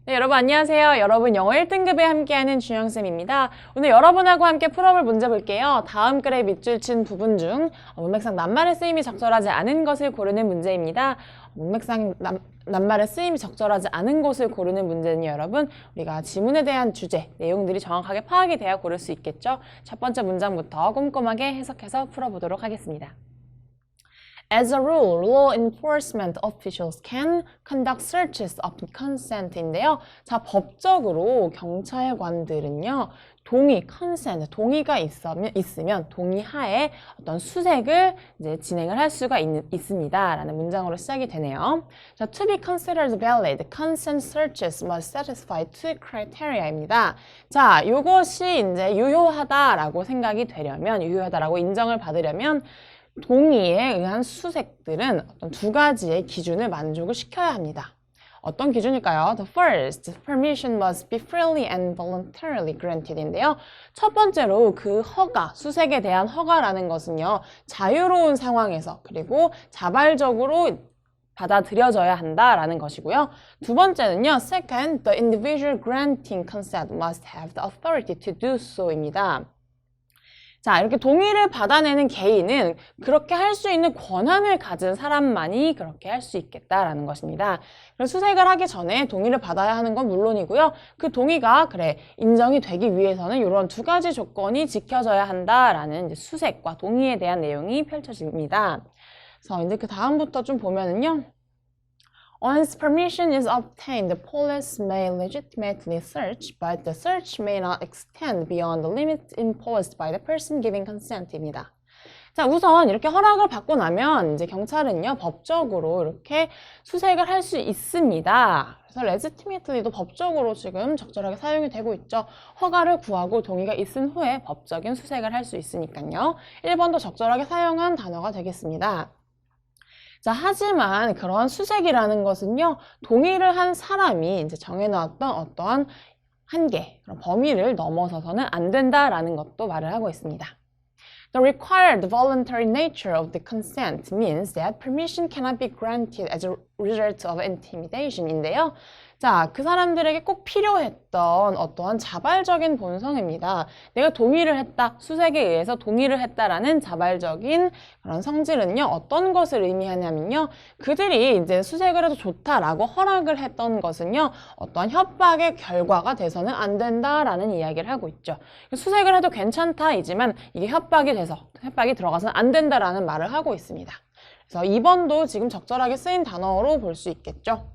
네, 여러분 안녕하세요. 여러분 영어 1등급에 함께하는 준영쌤입니다. 오늘 여러분하고 함께 풀어볼 문제 볼게요. 다음 글의 밑줄 친 부분 중 문맥상 낱말의 쓰임이 적절하지 않은 것을 고르는 문제입니다. 문맥상 낱말의 쓰임이 적절하지 않은 것을 고르는 문제는 여러분 우리가 지문에 대한 주제, 내용들이 정확하게 파악이 돼야 고를 수 있겠죠. 첫 번째 문장부터 꼼꼼하게 해석해서 풀어보도록 하겠습니다. As a rule, law enforcement officials can conduct searches of consent인데요. 자, 법적으로 경찰관들은요, consent, 동의가 있으면 동의하에 어떤 수색을 이제 진행을 할 수가 있습니다. 라는 문장으로 시작이 되네요. 자, to be considered valid, consent searches must satisfy two criteria입니다. 자, 이것이 이제 유효하다라고 생각이 되려면, 유효하다라고 인정을 받으려면 동의에 의한 수색들은 어떤 두 가지의 기준을 만족을 시켜야 합니다. 어떤 기준일까요? The first, permission must be freely and voluntarily granted인데요. 첫 번째로 그 허가, 수색에 대한 허가라는 것은요. 자유로운 상황에서 그리고 자발적으로 받아들여져야 한다라는 것이고요. 두 번째는요. Second, the individual granting consent must have the authority to do so입니다. 자, 이렇게 동의를 받아내는 개인은 그렇게 할 수 있는 권한을 가진 사람만이 그렇게 할 수 있겠다라는 것입니다. 그래서 수색을 하기 전에 동의를 받아야 하는 건 물론이고요. 그 동의가 인정이 되기 위해서는 이런 두 가지 조건이 지켜져야 한다라는 이제 수색과 동의에 대한 내용이 펼쳐집니다. 그래서 이제 그 다음부터 좀 보면은요. Once permission is obtained, the police may legitimately search, but the search may not extend beyond the limits imposed by the person giving consent입니다. 자, 우선 이렇게 허락을 받고 나면 이제 경찰은요, 법적으로 이렇게 수색을 할 수 있습니다. 그래서 legitimately도 법적으로 지금 적절하게 사용이 되고 있죠. 허가를 구하고 동의가 있은 후에 법적인 수색을 할 수 있으니까요. 1번도 적절하게 사용한 단어가 되겠습니다. 자, 하지만 그러한 수색이라는 것은요, 동의를 한 사람이 이제 정해놓았던 어떠한 한계, 그런 범위를 넘어서서는 안 된다라는 것도 말을 하고 있습니다. The required voluntary nature of the consent means that permission cannot be granted as a result of intimidation인데요. 자, 그 사람들에게 꼭 필요했던 어떠한 자발적인 본성입니다. 내가 동의를 했다, 수색에 의해서 동의를 했다라는 자발적인 그런 성질은요, 어떤 것을 의미하냐면요, 그들이 이제 수색을 해도 좋다라고 허락을 했던 것은요, 어떠한 협박의 결과가 돼서는 안 된다라는 이야기를 하고 있죠. 수색을 해도 괜찮다이지만 이게 협박이 들어가서는 안 된다라는 말을 하고 있습니다. 그래서 2번도 지금 적절하게 쓰인 단어로 볼 수 있겠죠.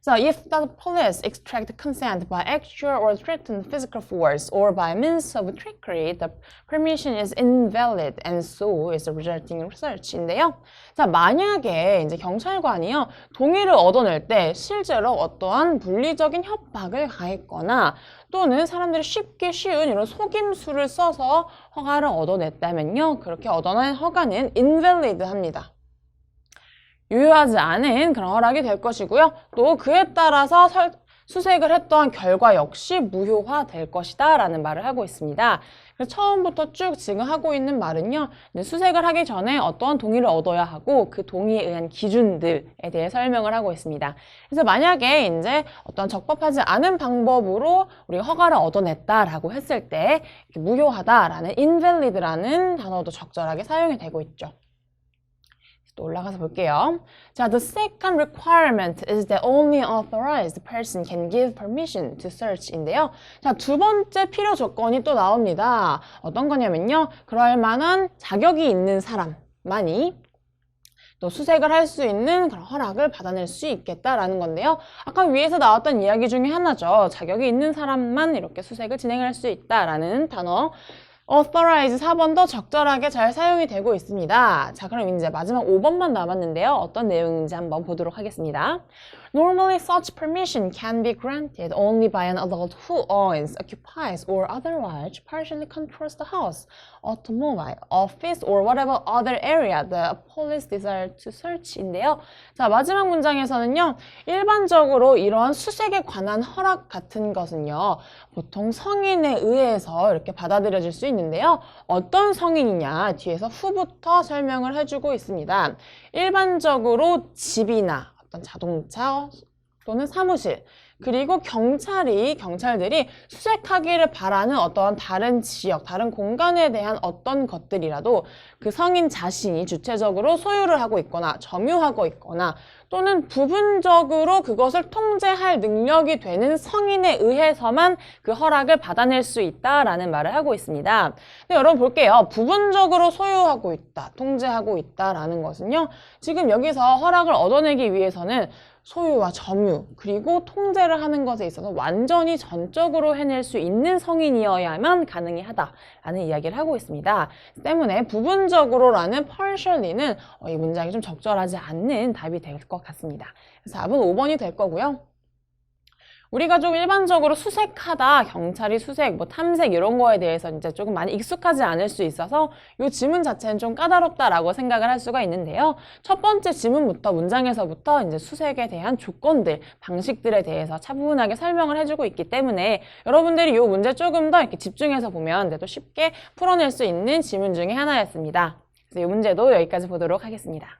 So, if the police extract consent by actual or threatened physical force or by means of trickery, the permission is invalid and so is the resulting search인데요. 자, 만약에 이제 경찰관이요, 동의를 얻어낼 때 실제로 어떠한 물리적인 협박을 가했거나 또는 사람들이 쉽게 쉬운 이런 속임수를 써서 허가를 얻어냈다면요, 그렇게 얻어낸 허가는 invalid 합니다. 유효하지 않은 그런 허락이 될 것이고요. 또 그에 따라서 수색을 했던 결과 역시 무효화될 것이다 라는 말을 하고 있습니다. 그래서 처음부터 쭉 지금 하고 있는 말은요. 수색을 하기 전에 어떠한 동의를 얻어야 하고 그 동의에 의한 기준들에 대해 설명을 하고 있습니다. 그래서 만약에 이제 어떤 적법하지 않은 방법으로 우리가 허가를 얻어냈다라고 했을 때 무효하다라는 invalid라는 단어도 적절하게 사용이 되고 있죠. 또 올라가서 볼게요. 자, the second requirement is that only authorized person can give permission to search인데요. 자, 두 번째 필요 조건이 또 나옵니다. 어떤 거냐면요. 그럴 만한 자격이 있는 사람만이 또 수색을 할 수 있는 그런 허락을 받아낼 수 있겠다라는 건데요. 아까 위에서 나왔던 이야기 중에 하나죠. 자격이 있는 사람만 이렇게 수색을 진행할 수 있다라는 단어. authorize 4번도 적절하게 잘 사용이 되고 있습니다. 자, 그럼 이제 마지막 5번만 남았는데요. 어떤 내용인지 한번 보도록 하겠습니다. Normally, such permission can be granted only by an adult who owns, occupies, or otherwise partially controls the house, automobile, office, or whatever other area the police desire to search인데요. 자, 마지막 문장에서는요. 일반적으로 이러한 수색에 관한 허락 같은 것은요. 보통 성인에 의해서 이렇게 받아들여질 수 있는데요. 어떤 성인이냐 뒤에서 후부터 설명을 해주고 있습니다. 일반적으로 집이나 어떤 자동차, 또는 사무실, 그리고 경찰들이 수색하기를 바라는 어떠한 다른 지역, 다른 공간에 대한 어떤 것들이라도 그 성인 자신이 주체적으로 소유를 하고 있거나 점유하고 있거나 또는 부분적으로 그것을 통제할 능력이 되는 성인에 의해서만 그 허락을 받아낼 수 있다라는 말을 하고 있습니다. 근데 여러분 볼게요. 부분적으로 소유하고 있다, 통제하고 있다라는 것은요. 지금 여기서 허락을 얻어내기 위해서는 소유와 점유, 그리고 통제를 하는 것에 있어서 완전히 전적으로 해낼 수 있는 성인이어야만 가능하다라는 이야기를 하고 있습니다. 때문에 부분적으로라는 partially는 이 문장이 좀 적절하지 않는 답이 될 것 같습니다. 그래서 답은 5번이 될 거고요. 우리가 좀 일반적으로 수색하다, 경찰이 수색, 탐색 이런 거에 대해서 이제 조금 많이 익숙하지 않을 수 있어서 이 지문 자체는 좀 까다롭다라고 생각을 할 수가 있는데요. 첫 번째 지문부터 문장에서부터 이제 수색에 대한 조건들, 방식들에 대해서 차분하게 설명을 해주고 있기 때문에 여러분들이 이 문제 조금 더 이렇게 집중해서 보면 또 쉽게 풀어낼 수 있는 지문 중에 하나였습니다. 그래서 이 문제도 여기까지 보도록 하겠습니다.